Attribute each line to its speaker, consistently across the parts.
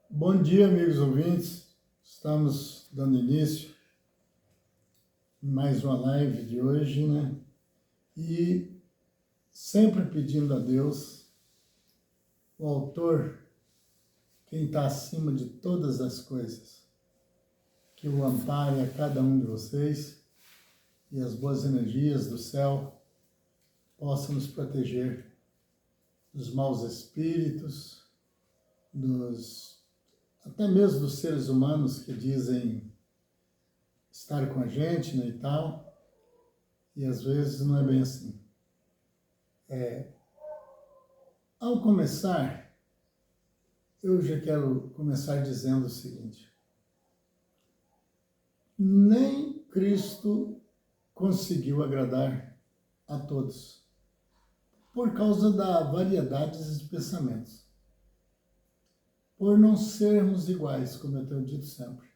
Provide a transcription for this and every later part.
Speaker 1: Bom dia, amigos ouvintes. Estamos dando início em mais uma live de hoje, né? E sempre pedindo a Deus, o autor, quem está acima de todas as coisas, que o ampare a cada um de vocês e as boas energias do céu possam nos proteger dos maus espíritos, até mesmo dos seres humanos que dizem estar com a gente, né, e tal, e às vezes não é bem assim. Ao começar, eu já quero começar dizendo o seguinte: nem Cristo conseguiu agradar a todos, por causa da variedade de pensamentos, por não sermos iguais, como eu tenho dito sempre.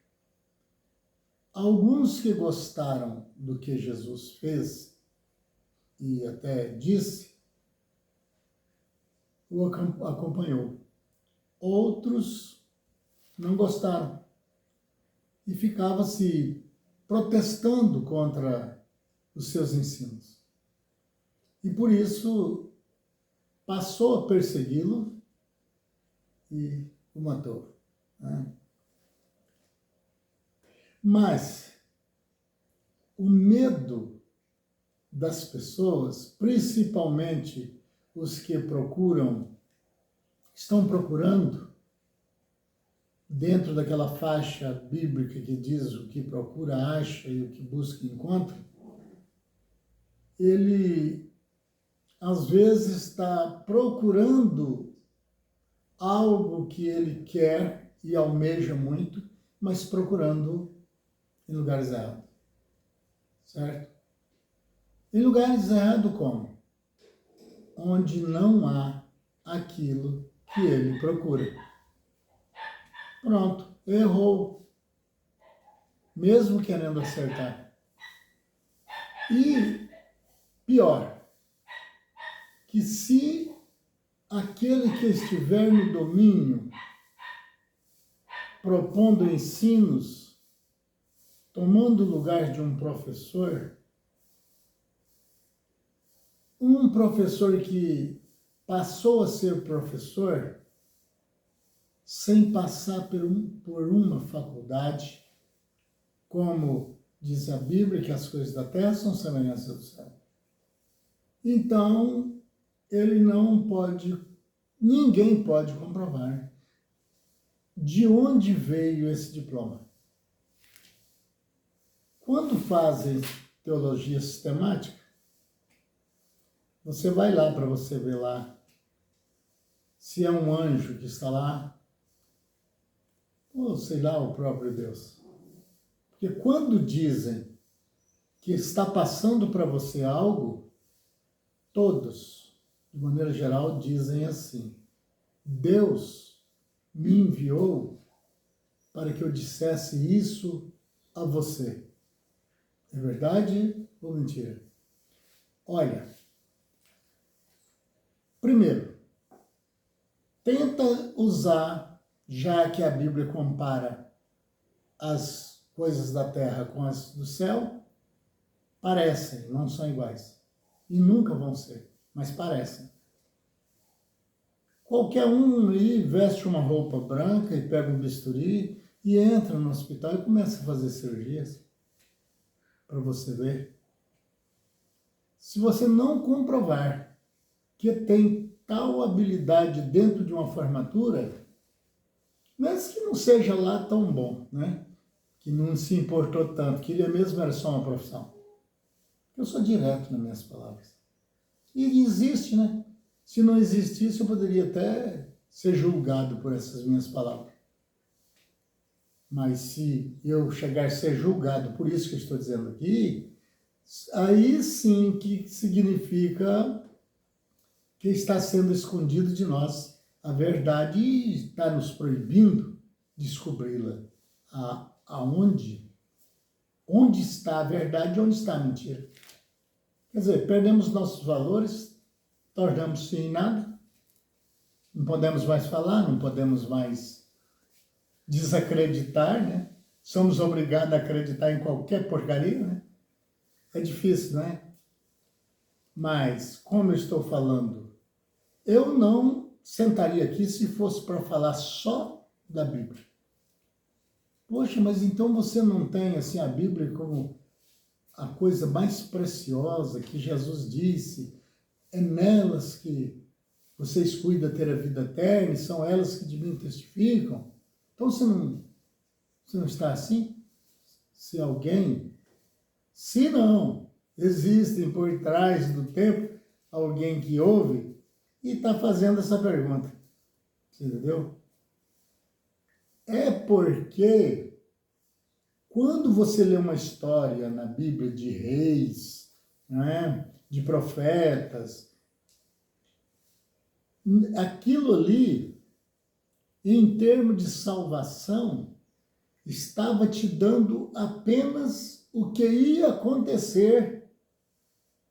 Speaker 1: Alguns que gostaram do que Jesus fez e até disse, o acompanhou. Outros não gostaram e ficava se protestando contra os seus ensinos. E por isso passou a persegui-lo e o matou, né? Mas o medo das pessoas, principalmente os que estão procurando, dentro daquela faixa bíblica que diz o que procura, acha e o que busca, encontra, ele às vezes está procurando algo que ele quer e almeja muito, mas procurando em lugares errados, certo? Em lugares errados como? Onde não há aquilo que ele procura. Pronto, errou, mesmo querendo acertar. E pior, que se aquele que estiver no domínio, propondo ensinos, tomando o lugar de um professor que passou a ser professor sem passar por uma faculdade, como diz a Bíblia, que as coisas da terra são semelhantes ao do céu. Então, ninguém pode comprovar de onde veio esse diploma. Quando fazem teologia sistemática, você vai lá para você ver lá se é um anjo que está lá, ou sei lá, o próprio Deus. Porque quando dizem que está passando para você algo, todos, de maneira geral, dizem assim: Deus me enviou para que eu dissesse isso a você. É verdade ou mentira? Olha, primeiro, tenta usar, já que a Bíblia compara as coisas da terra com as do céu, parecem, não são iguais. E nunca vão ser, mas parecem. Qualquer um aí veste uma roupa branca e pega um bisturi e entra no hospital e começa a fazer cirurgias, para você ver. Se você não comprovar que tem tal habilidade dentro de uma formatura, mesmo que não seja lá tão bom, né? Que não se importou tanto, que ele mesmo era só uma profissão. Eu sou direto nas minhas palavras. E existe, né? Se não existisse, eu poderia até ser julgado por essas minhas palavras. Mas se eu chegar a ser julgado por isso que eu estou dizendo aqui, aí sim que significa que está sendo escondido de nós a verdade e está nos proibindo descobri-la. Onde está a verdade e onde está a mentira. Quer dizer, perdemos nossos valores, tornamos-se em nada, não podemos mais falar, não podemos mais desacreditar, né? Somos obrigados a acreditar em qualquer porcaria, né? É difícil, né? Mas, como eu estou falando, eu não sentaria aqui se fosse para falar só da Bíblia. Poxa, mas então você não tem assim a Bíblia como a coisa mais preciosa que Jesus disse? É nelas que vocês cuidam ter a vida eterna, e são elas que de mim testificam. Então você não está assim? Se não, existem por trás do tempo alguém que ouve e está fazendo essa pergunta. Você entendeu? É porque quando você lê uma história na Bíblia de reis, não é? De profetas, aquilo ali, em termos de salvação, estava te dando apenas o que ia acontecer,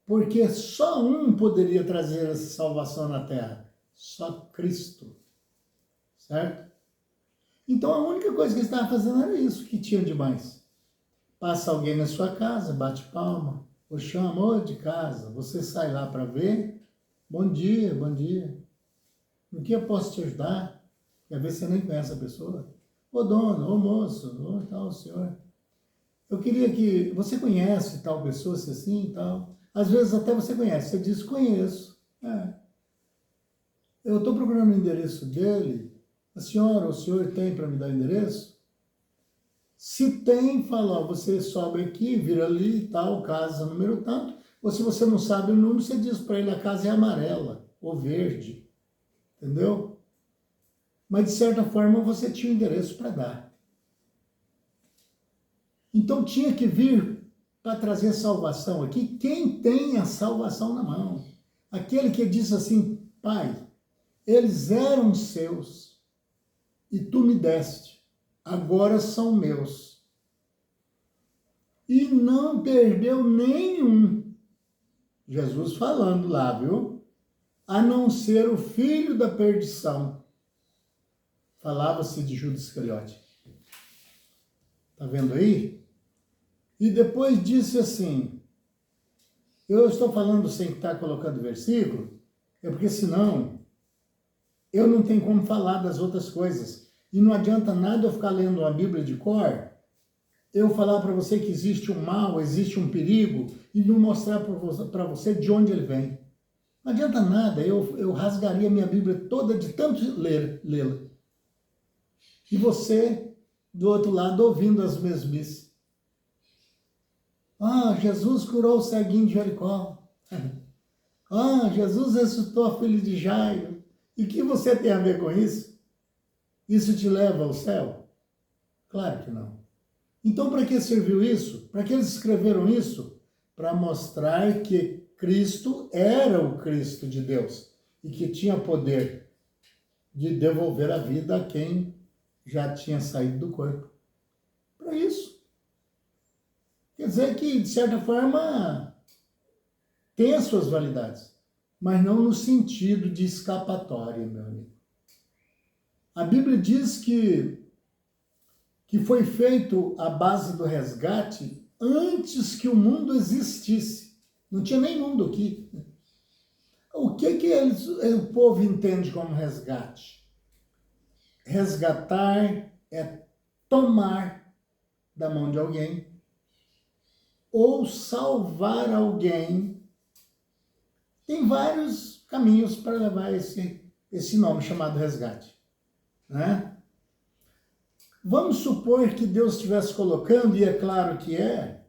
Speaker 1: porque só um poderia trazer essa salvação na terra, só Cristo, certo? Então a única coisa que ele estava fazendo era isso que tinha de mais. Passa alguém na sua casa, bate palma, ou chama, ô de casa, você sai lá para ver, bom dia, bom dia. No que eu posso te ajudar? E às vezes você nem conhece a pessoa. Ô dono, ô moço, ô tal senhor. Eu queria que... Você conhece tal pessoa, se assim e tal? Às vezes até você conhece. Você diz, conheço. Eu estou procurando o endereço dele. A senhora ou o senhor tem para me dar o endereço? Se tem, fala, ó, você sobe aqui, vira ali e tal, casa número tanto. Ou se você não sabe o número, você diz para ele, a casa é amarela ou verde. Entendeu? Mas, de certa forma, você tinha o endereço para dar. Então, tinha que vir para trazer salvação aqui quem tem a salvação na mão. Aquele que diz assim, Pai, eles eram seus e tu me deste, agora são meus. E não perdeu nenhum. Jesus falando lá, viu? A não ser o filho da perdição. Falava-se de Judas Iscariote. Tá vendo aí? E depois disse assim, eu estou falando sem estar colocando versículo, é porque senão eu não tenho como falar das outras coisas. E não adianta nada eu ficar lendo a Bíblia de cor, eu falar para você que existe um mal, existe um perigo, e não mostrar para você de onde ele vem. Não adianta nada, eu rasgaria minha Bíblia toda de tanto lê-la. E você, do outro lado, ouvindo as mesmices. Ah, Jesus curou o ceguinho de Jericó. Ah, Jesus ressuscitou a filha de Jairo. E o que você tem a ver com isso? Isso te leva ao céu? Claro que não. Então, para que serviu isso? Para que eles escreveram isso? Para mostrar que Cristo era o Cristo de Deus e que tinha poder de devolver a vida a quem já tinha saído do corpo. Para isso. Quer dizer que, de certa forma, tem as suas validades, mas não no sentido de escapatória, meu amigo. A Bíblia diz que foi feito a base do resgate antes que o mundo existisse. Não tinha nem mundo aqui. O que o povo entende como resgate? Resgatar é tomar da mão de alguém ou salvar alguém. Tem vários caminhos para levar esse nome chamado resgate, né? Vamos supor que Deus estivesse colocando, e é claro que é,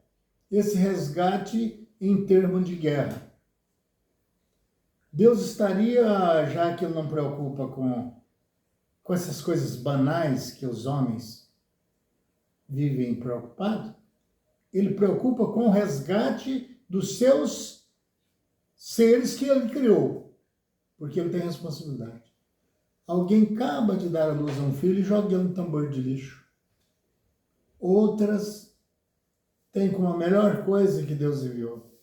Speaker 1: esse resgate em termos de guerra. Deus estaria, já que Ele não preocupa com essas coisas banais que os homens vivem preocupados, Ele preocupa com o resgate dos seus seres que Ele criou, porque Ele tem responsabilidade. Alguém acaba de dar à luz a um filho e joga ele no tambor de lixo. Outras têm como a melhor coisa que Deus enviou.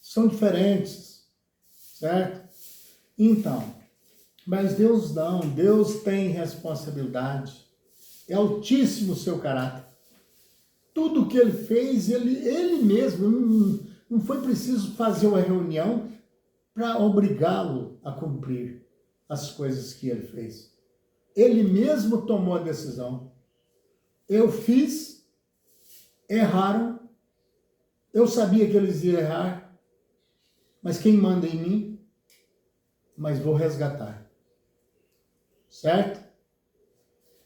Speaker 1: São diferentes, certo? Então, mas Deus não, Deus tem responsabilidade. É altíssimo o seu caráter. Tudo que ele fez, ele mesmo, não foi preciso fazer uma reunião para obrigá-lo a cumprir as coisas que ele fez. Ele mesmo tomou a decisão. Eu fiz, erraram, eu sabia que eles iam errar, mas quem manda em mim? Mas vou resgatar. Certo?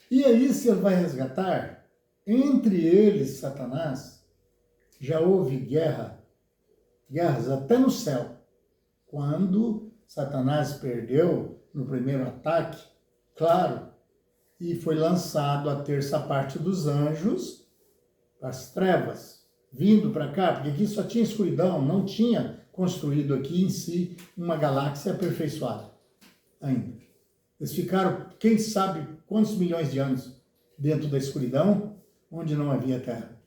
Speaker 1: E aí, se ele vai resgatar, entre eles, Satanás, já houve guerras até no céu. Quando Satanás perdeu no primeiro ataque, claro, e foi lançado a terça parte dos anjos para as trevas, vindo para cá, porque aqui só tinha escuridão, não tinha construído aqui em si uma galáxia aperfeiçoada ainda. Eles ficaram, quem sabe, quantos milhões de anos dentro da escuridão, onde não havia terra.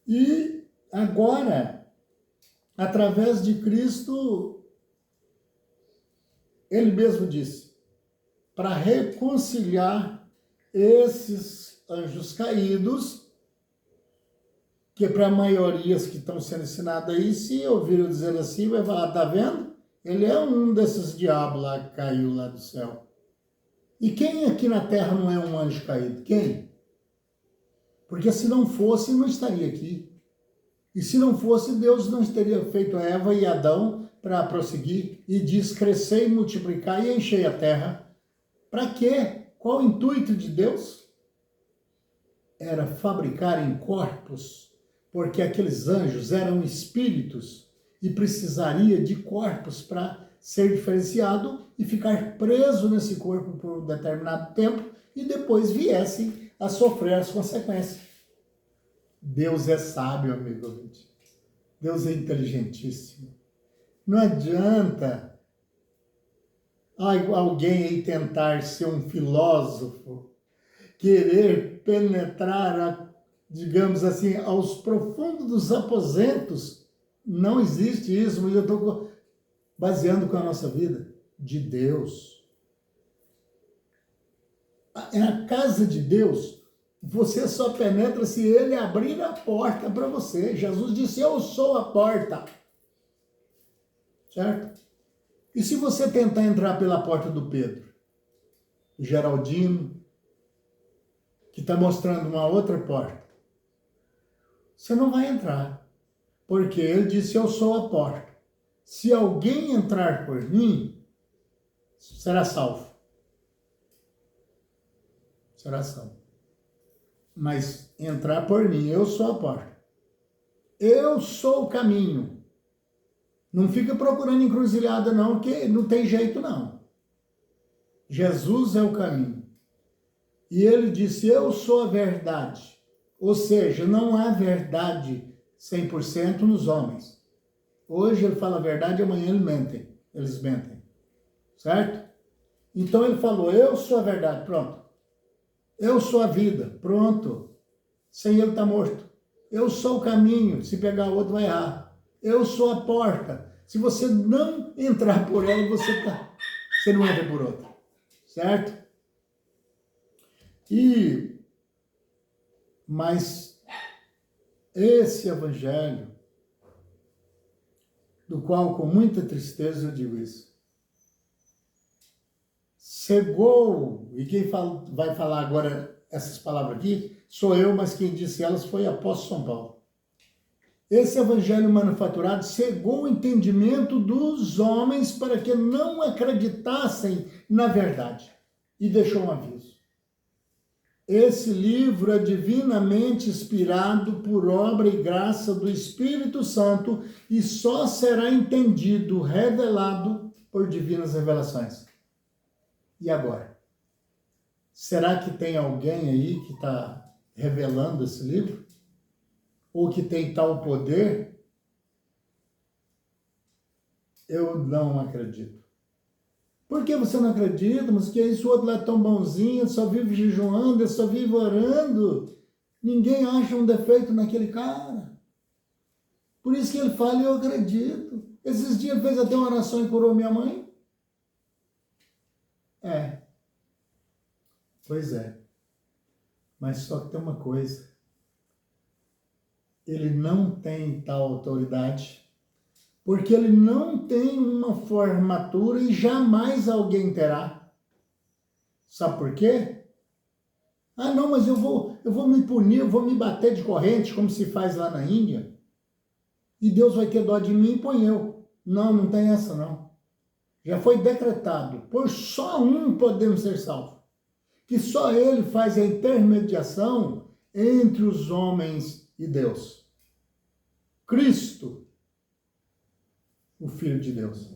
Speaker 1: E agora, através de Cristo, ele mesmo disse, para reconciliar esses anjos caídos, que para maiorias que estão sendo ensinadas aí, se ouviram dizer assim, vai falar, tá vendo? Ele é um desses diabos lá que caiu lá do céu. E quem aqui na terra não é um anjo caído? Quem? Porque se não fosse, não estaria aqui. E se não fosse, Deus não teria feito Eva e Adão para prosseguir. E diz, crescer e multiplicar e encher a terra. Para quê? Qual o intuito de Deus? Era fabricarem corpos, porque aqueles anjos eram espíritos e precisaria de corpos para ser diferenciado e ficar preso nesse corpo por um determinado tempo e depois viessem a sofrer as consequências. Deus é sábio, amigo. Deus é inteligentíssimo. Não adianta alguém aí tentar ser um filósofo, querer penetrar, digamos assim, aos profundos dos aposentos. Não existe isso, mas eu estou baseando com a nossa vida de Deus. É a casa de Deus. Você só penetra se ele abrir a porta para você. Jesus disse, eu sou a porta. Certo? E se você tentar entrar pela porta do Pedro, Geraldino, que está mostrando uma outra porta, você não vai entrar. Porque ele disse, eu sou a porta. Se alguém entrar por mim, será salvo. Será salvo. Mas entrar por mim, eu sou a porta. Eu sou o caminho. Não fica procurando encruzilhada não, que não tem jeito não. Jesus é o caminho. E ele disse, eu sou a verdade. Ou seja, não há verdade 100% nos homens. Hoje ele fala a verdade, amanhã eles mentem. Certo? Então ele falou, eu sou a verdade, pronto. Eu sou a vida, pronto. Sem ele está morto. Eu sou o caminho, se pegar o outro vai errar. Eu sou a porta. Se você não entrar por ela, você não entra por outra. Certo? Mas esse evangelho, do qual com muita tristeza eu digo isso, cegou, e quem vai falar agora essas palavras aqui, sou eu, mas quem disse elas foi o apóstolo São Paulo. Esse evangelho manufaturado cegou o entendimento dos homens para que não acreditassem na verdade. E deixou um aviso. Esse livro é divinamente inspirado por obra e graça do Espírito Santo e só será entendido, revelado por divinas revelações. E agora? Será que tem alguém aí que está revelando esse livro? Ou que tem tal poder? Eu não acredito. Por que você não acredita? Mas que isso, o outro lá é tão bonzinho, só vive jejuando, só vive orando. Ninguém acha um defeito naquele cara. Por isso que ele fala, eu acredito. Esses dias fez até uma oração e curou minha mãe. Pois é. Mas só que tem uma coisa. Ele não tem tal autoridade, porque ele não tem uma formatura e jamais alguém terá. Sabe por quê? Ah, não, mas eu vou me punir, eu vou me bater de corrente, como se faz lá na Índia, e Deus vai ter dó de mim e põe eu. Não, não tem essa não. Já foi decretado, por só um podemos ser salvos, que só ele faz a intermediação entre os homens e Deus. Cristo, o Filho de Deus.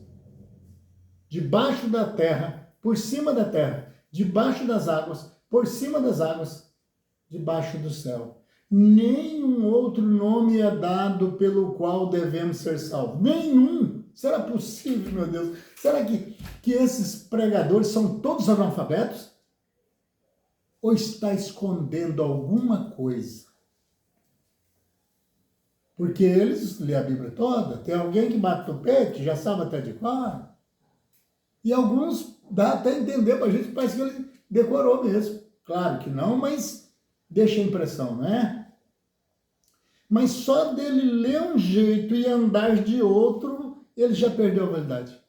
Speaker 1: Debaixo da terra, por cima da terra, debaixo das águas, por cima das águas, debaixo do céu. Nenhum outro nome é dado pelo qual devemos ser salvos. Nenhum. Será possível, meu Deus? Será que esses pregadores são todos analfabetos? Ou está escondendo alguma coisa? Porque eles lêem a Bíblia toda. Tem alguém que bate no peito, que já sabe até de cor. E alguns dá até entender para a gente, parece que ele decorou mesmo. Claro que não, mas deixa a impressão, não é? Mas só dele ler um jeito e andar de outro, ele já perdeu a validade.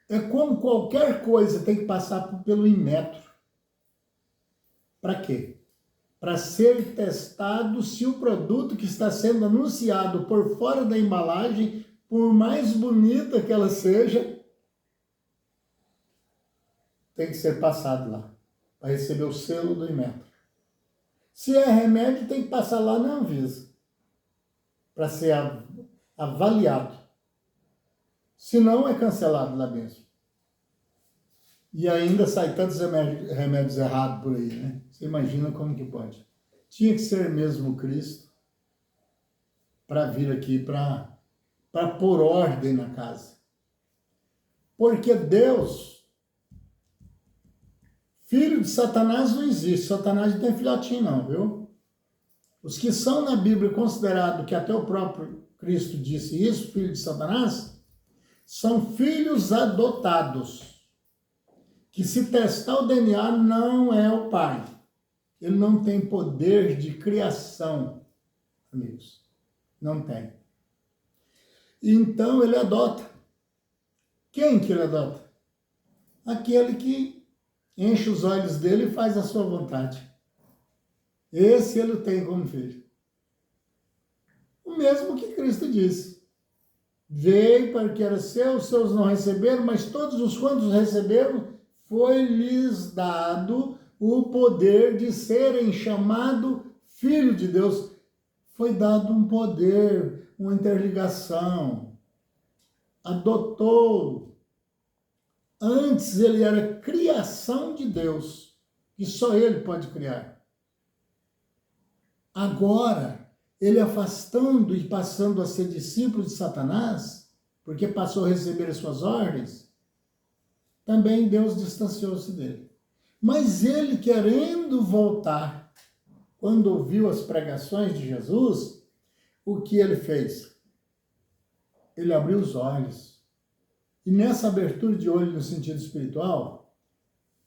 Speaker 1: É como qualquer coisa tem que passar pelo Inmetro. Para quê? Para ser testado se o produto que está sendo anunciado por fora da embalagem, por mais bonita que ela seja, tem que ser passado lá, para receber o selo do Inmetro. Se é remédio, tem que passar lá na Anvisa, para ser avaliado. Se não, é cancelado lá mesmo. E ainda sai tantos remédios errados por aí, né? Você imagina como que pode. Tinha que ser mesmo Cristo para vir aqui, para pôr ordem na casa. Porque Deus, filho de Satanás não existe. Satanás não tem filhotinho não, viu? Os que são na Bíblia considerados, que até o próprio Cristo disse isso, filho de Satanás, são filhos adotados. Que se testar o DNA não é o pai. Ele não tem poder de criação, amigos. Não tem. Então ele adota. Quem que ele adota? Aquele que enche os olhos dele e faz a sua vontade. Esse ele tem como filho. O mesmo que Cristo disse. Veio para que era seu, os seus não receberam, mas todos os quantos receberam, foi-lhes dado o poder de serem chamados filho de Deus. Foi dado um poder, uma interligação. Adotou. Antes ele era criação de Deus, que só ele pode criar. Agora, ele afastando e passando a ser discípulo de Satanás, porque passou a receber as suas ordens, também Deus distanciou-se dele. Mas ele, querendo voltar, quando ouviu as pregações de Jesus, o que ele fez? Ele abriu os olhos. E nessa abertura de olho no sentido espiritual,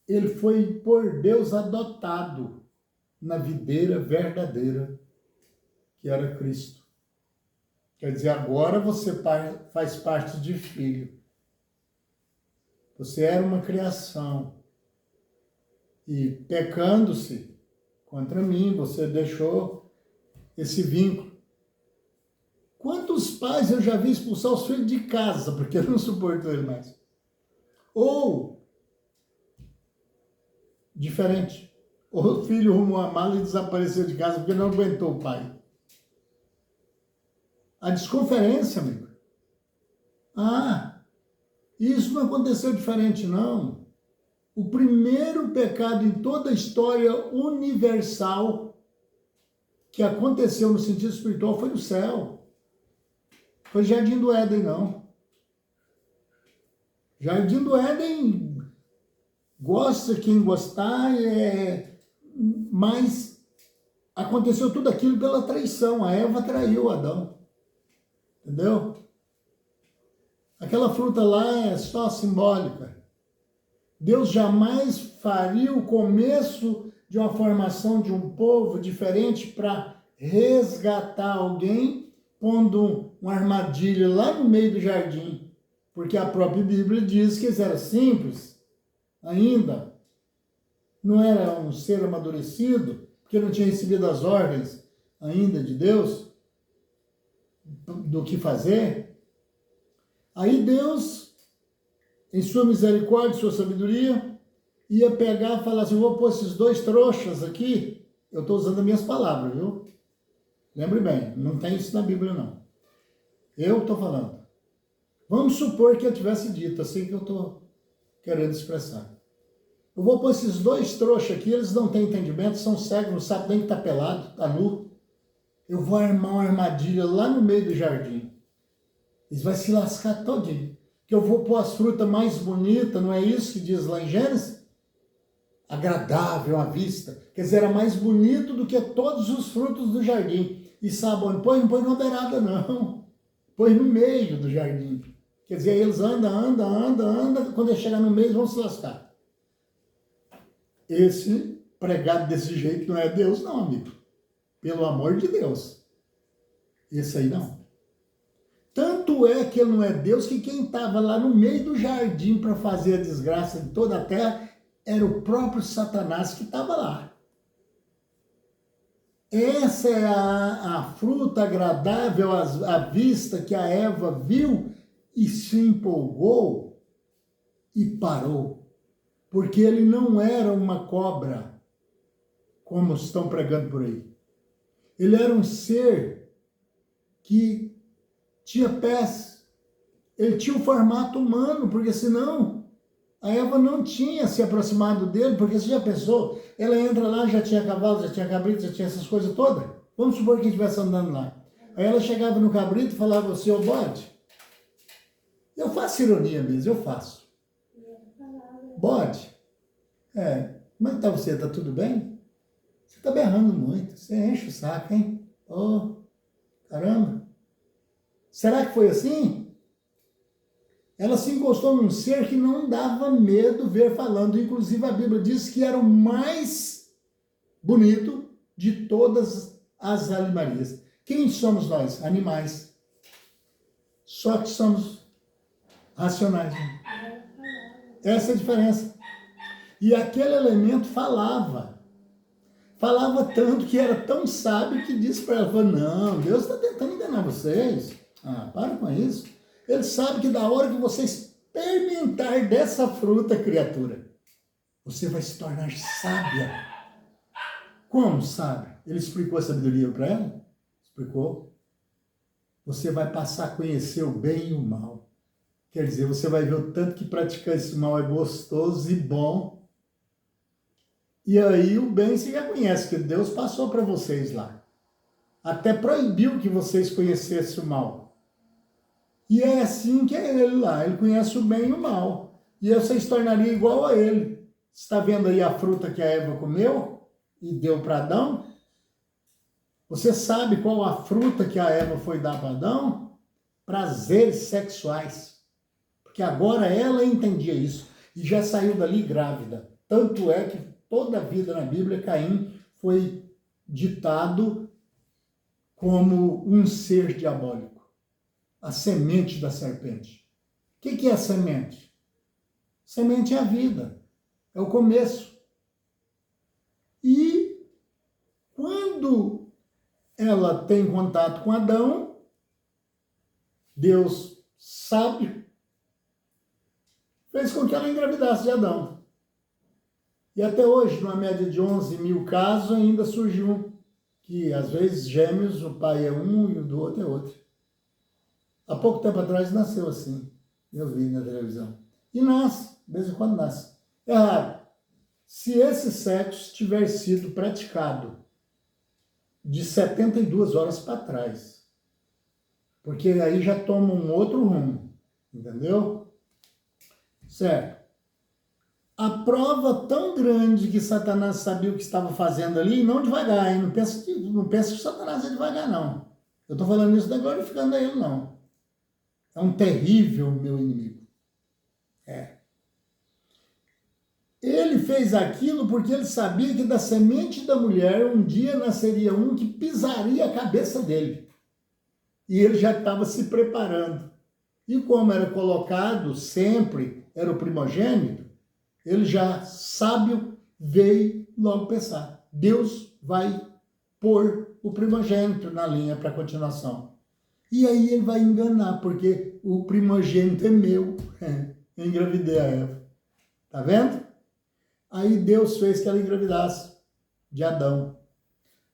Speaker 1: ele foi por Deus adotado na videira verdadeira, que era Cristo. Quer dizer, agora você faz parte de filho. Você era uma criação. E pecando-se contra mim, você deixou esse vínculo. Quantos pais eu já vi expulsar os filhos de casa, porque não suportou ele mais? Ou, diferente, o filho arrumou a mala e desapareceu de casa porque não aguentou o pai. A desconferência, amigo. Ah, isso não aconteceu diferente, não. O primeiro pecado em toda a história universal que aconteceu no sentido espiritual foi no céu. Foi Jardim do Éden, não. Jardim do Éden, gosta quem gostar, mas aconteceu tudo aquilo pela traição. A Eva traiu Adão. Entendeu? Aquela fruta lá é só simbólica. Deus jamais faria o começo de uma formação de um povo diferente para resgatar alguém, pondo uma armadilha lá no meio do jardim. Porque a própria Bíblia diz que eles eram simples ainda. Não era um ser amadurecido, porque não tinha recebido as ordens ainda de Deus do que fazer. Aí Deus, em sua misericórdia, sua sabedoria, ia pegar e falar assim, vou pôr esses 2 trouxas aqui, eu estou usando as minhas palavras, viu? Lembre bem, não tem isso na Bíblia, não. Eu estou falando. Vamos supor que eu tivesse dito, assim que eu estou querendo expressar. Eu vou pôr esses 2 trouxas aqui, eles não têm entendimento, são cegos, não sabem nem que está pelado, está nu. Eu vou armar uma armadilha lá no meio do jardim. Eles vão se lascar todinho. Que eu vou pôr as frutas mais bonitas, não é isso que diz lá em Gênesis? Agradável à vista. Quer dizer, era mais bonito do que todos os frutos do jardim. E sabe onde põe? Não põe na beirada, não. Põe no meio do jardim. Quer dizer, eles andam. Quando eles chegar no meio, eles vão se lascar. Esse pregado desse jeito não é Deus, não, amigo. Pelo amor de Deus. Esse aí não. Tanto é que ele não é Deus que quem estava lá no meio do jardim para fazer a desgraça de toda a terra era o próprio Satanás que estava lá. Essa é a fruta agradável à vista que a Eva viu e se empolgou e parou. Porque ele não era uma cobra, como estão pregando por aí. Ele era um ser que tinha pés. Ele tinha o formato humano, porque senão a Eva não tinha se aproximado dele, porque você já pensou, ela entra lá, já tinha cavalo, já tinha cabrito, já tinha essas coisas todas. Vamos supor que estivesse andando lá. Aí ela chegava no cabrito e falava, seu bode, eu faço ironia mesmo, eu faço. Bode, como é que tá você? Tá tudo bem? Você tá berrando muito, você enche o saco, hein? Oh, caramba. Será que foi assim? Ela se encostou num ser que não dava medo ver falando. Inclusive a Bíblia diz que era o mais bonito de todas as animarias. Quem somos nós? Animais. Só que somos racionais. Essa é a diferença. E aquele elemento falava. Falava tanto que era tão sábio que disse para ela, não, Deus está tentando enganar vocês. Para com isso. Ele sabe que da hora que você experimentar dessa fruta, criatura, você vai se tornar sábia. Como sábia? Ele explicou a sabedoria para ela? Explicou. Você vai passar a conhecer o bem e o mal. Quer dizer, você vai ver o tanto que praticar esse mal é gostoso e bom. E aí o bem você já conhece, que Deus passou para vocês lá. Até proibiu que vocês conhecessem o mal. E é assim que é ele lá, ele conhece o bem e o mal. E você se tornaria igual a ele. Está vendo aí a fruta que a Eva comeu e deu para Adão? Você sabe qual a fruta que a Eva foi dar para Adão? Prazeres sexuais. Porque agora ela entendia isso e já saiu dali grávida. Tanto é que toda a vida na Bíblia, Caim foi ditado como um ser diabólico. A semente da serpente. O que é a semente? Semente é a vida, é o começo. E quando ela tem contato com Adão, Deus sábio fez com que ela engravidasse de Adão. E até hoje, numa média de 11 mil casos, ainda surgiu que, às vezes, gêmeos, o pai é um e o do outro é outro. Há pouco tempo atrás nasceu assim. Eu vi na televisão. E nasce, de vez em quando nasce. É raro. Se esse sexo tiver sido praticado de 72 horas para trás, porque aí já toma um outro rumo, entendeu? Certo. A prova tão grande que Satanás sabia o que estava fazendo ali, não devagar, hein? Não pensa que Satanás é devagar, não. Eu estou falando isso não é glorificando a ele, não. É um terrível meu inimigo. Ele fez aquilo porque ele sabia que da semente da mulher um dia nasceria um que pisaria a cabeça dele. E ele já estava se preparando. E como era colocado sempre, era o primogênito, ele já sábio veio logo pensar, Deus vai pôr o primogênito na linha para continuação. E aí ele vai enganar, porque o primogênito é meu. Eu engravidei a Eva. Tá vendo? Aí Deus fez que ela engravidasse de Adão.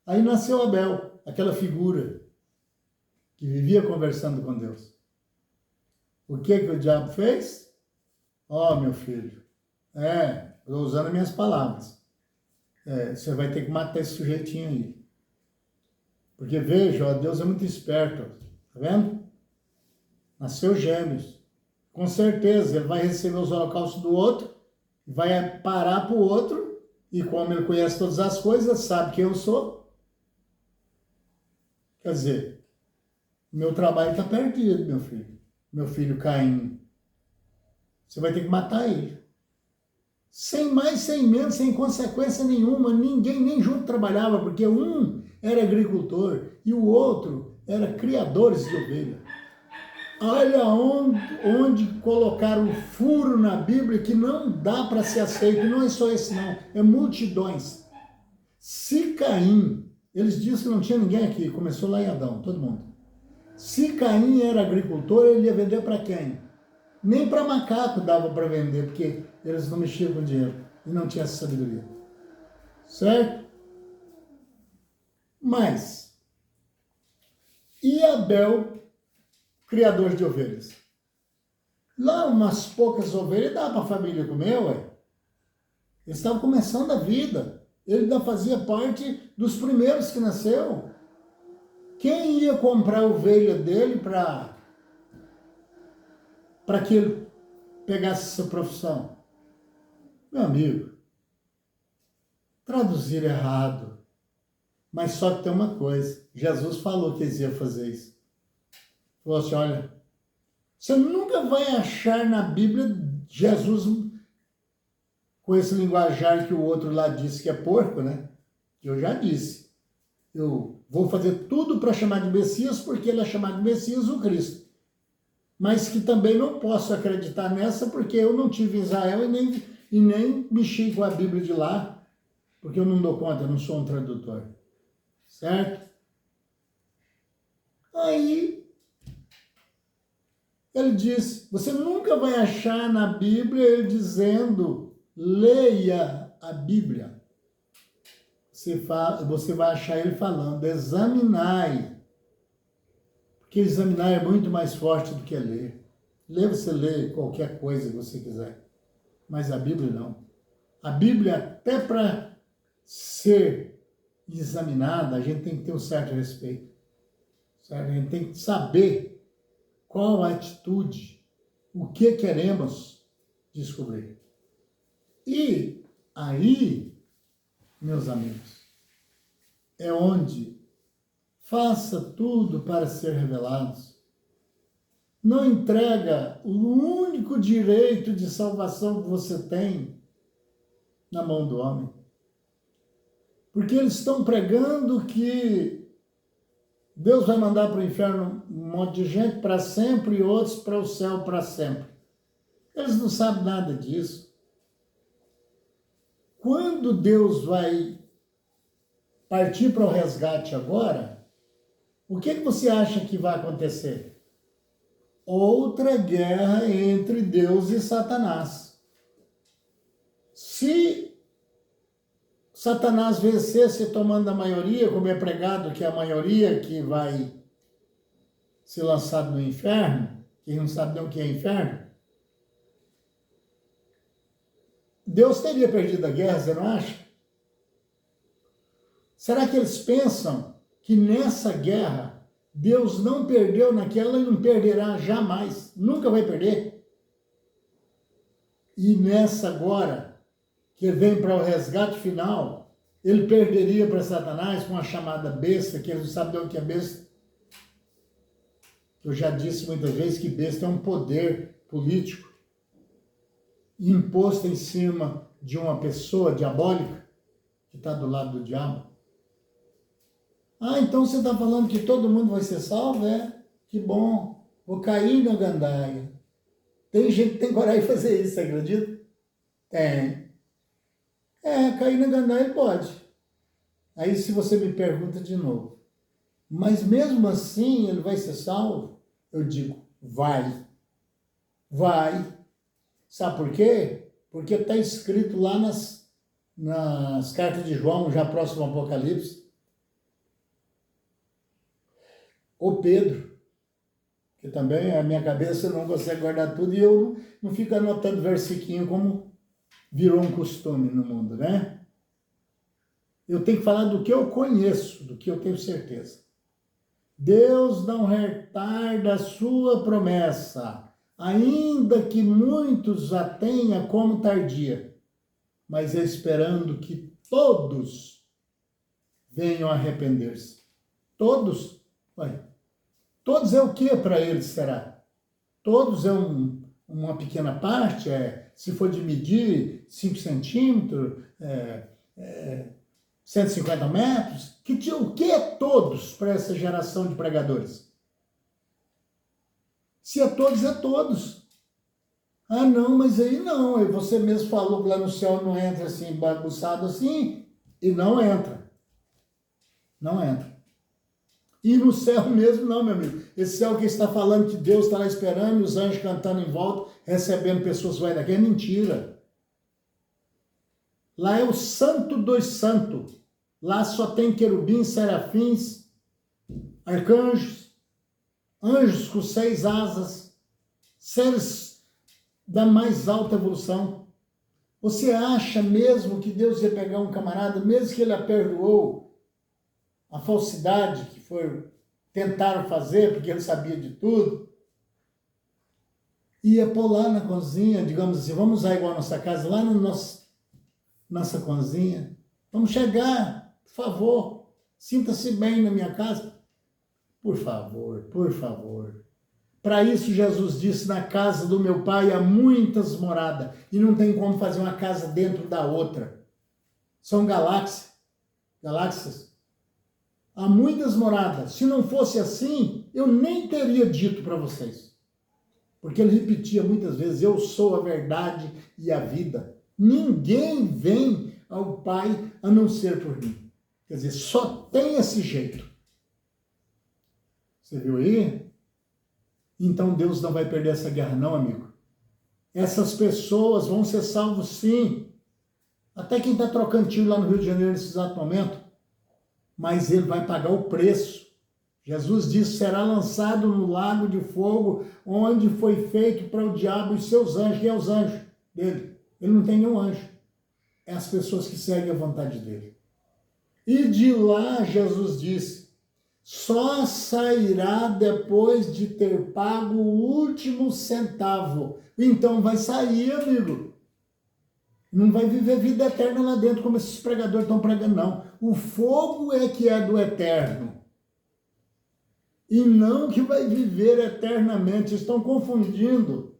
Speaker 1: Aí nasceu Abel, aquela figura que vivia conversando com Deus. O que o diabo fez? Ó, meu filho, estou usando minhas palavras. Você vai ter que matar esse sujeitinho aí. Porque veja, ó, Deus é muito esperto. Tá vendo? Nasceu gêmeos. Com certeza, ele vai receber os holocaustos do outro, vai parar para o outro, e como ele conhece todas as coisas, sabe quem eu sou. Quer dizer, meu trabalho está perdido, meu filho. Meu filho Caim. Você vai ter que matar ele. Sem mais, sem menos, sem consequência nenhuma. Ninguém nem junto trabalhava, porque um era agricultor e o outro era criadores de ovelha. Olha onde colocaram um furo na Bíblia que não dá para ser aceito. Não é só esse não, é multidões. Se Caim, eles dizem que não tinha ninguém aqui, começou lá em Adão, todo mundo. Se Caim era agricultor, ele ia vender para quem? Nem para macaco dava para vender, porque eles não mexiam com dinheiro e não tinha essa sabedoria. Certo? Mas, e Abel, criador de ovelhas? Lá umas poucas ovelhas dava para a família comer, ué. Eles estavam começando a vida. Ele ainda fazia parte dos primeiros que nasceu. Quem ia comprar a ovelha dele para que ele pegasse essa profissão? Meu amigo, traduzir errado. Mas só que tem uma coisa. Jesus falou que eles iam fazer isso. Falou assim, olha, você nunca vai achar na Bíblia Jesus com esse linguajar que o outro lá disse que é porco, né? Eu já disse. Eu vou fazer tudo para chamar de Messias, porque ele é chamado de Messias o Cristo. Mas que também não posso acreditar nessa, porque eu não tive Israel e nem mexi com a Bíblia de lá, porque eu não dou conta, eu não sou um tradutor. Certo? Aí, ele diz, você nunca vai achar na Bíblia ele dizendo, leia a Bíblia. Você vai achar ele falando, examinai. Porque examinar é muito mais forte do que ler. Ler, você lê qualquer coisa que você quiser. Mas a Bíblia não. A Bíblia, até para ser examinada, a gente tem que ter um certo respeito. Certo? A gente tem que saber qual a atitude, o que queremos descobrir. E aí, meus amigos, é onde faça tudo para ser revelados. Não entrega o único direito de salvação que você tem na mão do homem. Porque eles estão pregando que Deus vai mandar para o inferno um monte de gente para sempre e outros para o céu para sempre. Eles não sabem nada disso. Quando Deus vai partir para o resgate agora, o que você acha que vai acontecer? Outra guerra entre Deus e Satanás. Se Satanás vencesse tomando a maioria, como é pregado que é a maioria que vai ser lançado no inferno, quem não sabe nem o que é inferno, Deus teria perdido a guerra, você não acha? Será que eles pensam que nessa guerra Deus não perdeu naquela e não perderá jamais? Nunca vai perder? E nessa agora, que vem para o resgate final, ele perderia para Satanás com a chamada besta, que eles não sabem o que é besta. Eu já disse muitas vezes que besta é um poder político imposto em cima de uma pessoa diabólica que está do lado do diabo. Ah, então você está falando que todo mundo vai ser salvo? É? Que bom. Vou cair na gandaia. Tem gente que tem coragem de fazer isso, você acredita? Tem. Cair na gandaia ele pode. Aí se você me pergunta de novo, mas mesmo assim ele vai ser salvo? Eu digo, vai. Vai. Sabe por quê? Porque está escrito lá nas cartas de João, já próximo ao Apocalipse. O Pedro, que também a minha cabeça não consegue guardar tudo e eu não fico anotando versiquinho como virou um costume no mundo, né? Eu tenho que falar do que eu conheço, do que eu tenho certeza. Deus não retarda a sua promessa, ainda que muitos a tenham como tardia, mas esperando que todos venham a arrepender-se. Todos? Ué, todos é o que para eles será? Todos é uma pequena parte? Se for de medir 5 centímetros, 150 metros? O que é todos para essa geração de pregadores? Se é todos, é todos. Ah, não, mas aí não. Aí você mesmo falou que lá no céu não entra assim, bagunçado assim, e não entra. Não entra. E no céu mesmo não, meu amigo. Esse céu que está falando que Deus está lá esperando, e os anjos cantando em volta, recebendo pessoas vai daqui, é mentira. Lá é o santo dos santos. Lá só tem querubins, serafins, arcanjos, anjos com 6 asas, seres da mais alta evolução. Você acha mesmo que Deus ia pegar um camarada, mesmo que ele a perdoou, a falsidade que tentaram fazer, porque ele sabia de tudo, ia pôr lá na cozinha, digamos assim, vamos usar igual a nossa casa, lá na nossa cozinha, vamos chegar, por favor, sinta-se bem na minha casa, por favor, por favor. Para isso Jesus disse, na casa do meu pai há muitas moradas, e não tem como fazer uma casa dentro da outra. São galáxias. Há muitas moradas. Se não fosse assim, eu nem teria dito para vocês. Porque ele repetia muitas vezes, eu sou a verdade e a vida. Ninguém vem ao Pai a não ser por mim. Quer dizer, só tem esse jeito. Você viu aí? Então Deus não vai perder essa guerra não, amigo. Essas pessoas vão ser salvos sim. Até quem está trocando tiro lá no Rio de Janeiro nesse exato momento. Mas ele vai pagar o preço. Jesus disse, será lançado no lago de fogo, onde foi feito para o diabo e seus anjos. Quem é os anjos dele? Ele não tem nenhum anjo. É as pessoas que seguem a vontade dele. E de lá, Jesus disse, só sairá depois de ter pago o último centavo. Então vai sair, amigo. Não vai viver vida eterna lá dentro, como esses pregadores estão pregando, não. O fogo é que é do eterno. E não que vai viver eternamente. Estão confundindo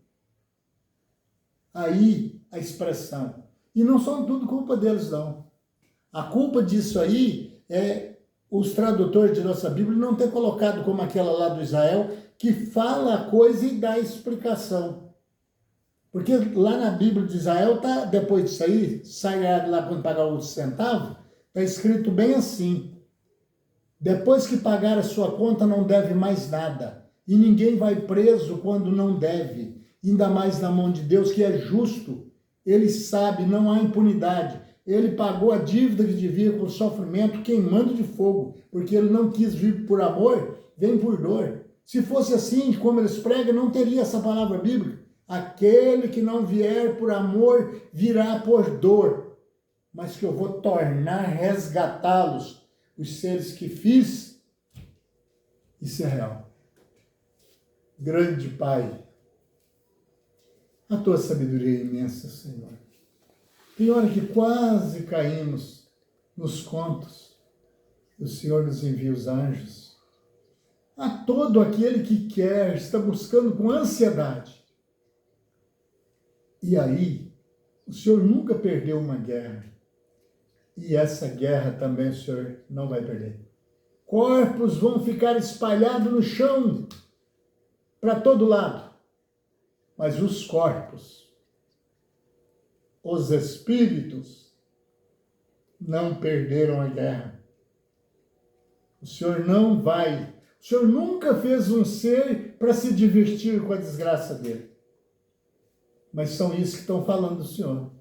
Speaker 1: aí a expressão. E não são tudo culpa deles, não. A culpa disso aí é os tradutores de nossa Bíblia não ter colocado como aquela lá do Israel, que fala a coisa e dá a explicação. Porque lá na Bíblia de Israel, tá, depois disso aí, sai lá quando pagar o centavo, está escrito bem assim, depois que pagar a sua conta não deve mais nada, e ninguém vai preso quando não deve, ainda mais na mão de Deus, que é justo, ele sabe, não há impunidade, ele pagou a dívida que devia com sofrimento, queimando de fogo, porque ele não quis vir por amor, vem por dor. Se fosse assim, como eles pregam, não teria essa palavra bíblica. Aquele que não vier por amor, virá por dor. Mas que eu vou tornar, resgatá-los, os seres que fiz. Isso é real. Grande Pai, a tua sabedoria é imensa, Senhor. Tem hora que quase caímos nos contos. O Senhor nos envia os anjos. A todo aquele que quer, está buscando com ansiedade. E aí, o O Senhor nunca perdeu uma guerra. E essa guerra também o Senhor não vai perder. Corpos vão ficar espalhados no chão, para todo lado. Mas os corpos, os espíritos, não perderam a guerra. O Senhor não vai. O Senhor nunca fez um ser para se divertir com a desgraça dele. Mas são isso que estão falando do Senhor.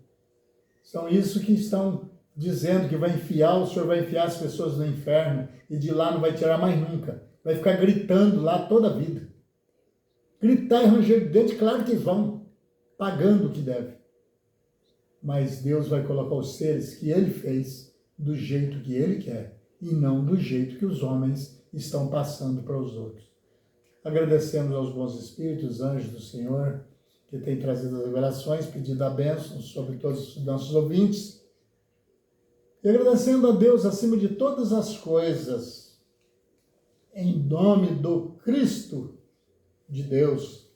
Speaker 1: São isso que estão dizendo que vai enfiar, o Senhor vai enfiar as pessoas no inferno e de lá não vai tirar mais nunca. Vai ficar gritando lá toda a vida. Gritar e ranger de dente, claro que vão, pagando o que deve. Mas Deus vai colocar os seres que Ele fez do jeito que Ele quer e não do jeito que os homens estão passando para os outros. Agradecemos aos bons espíritos, anjos do Senhor, que têm trazido as revelações, pedindo a bênção sobre todos os nossos ouvintes. E agradecendo a Deus acima de todas as coisas, em nome do Cristo de Deus,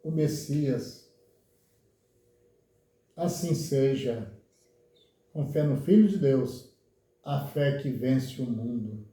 Speaker 1: o Messias. Assim seja, com fé no Filho de Deus, a fé que vence o mundo.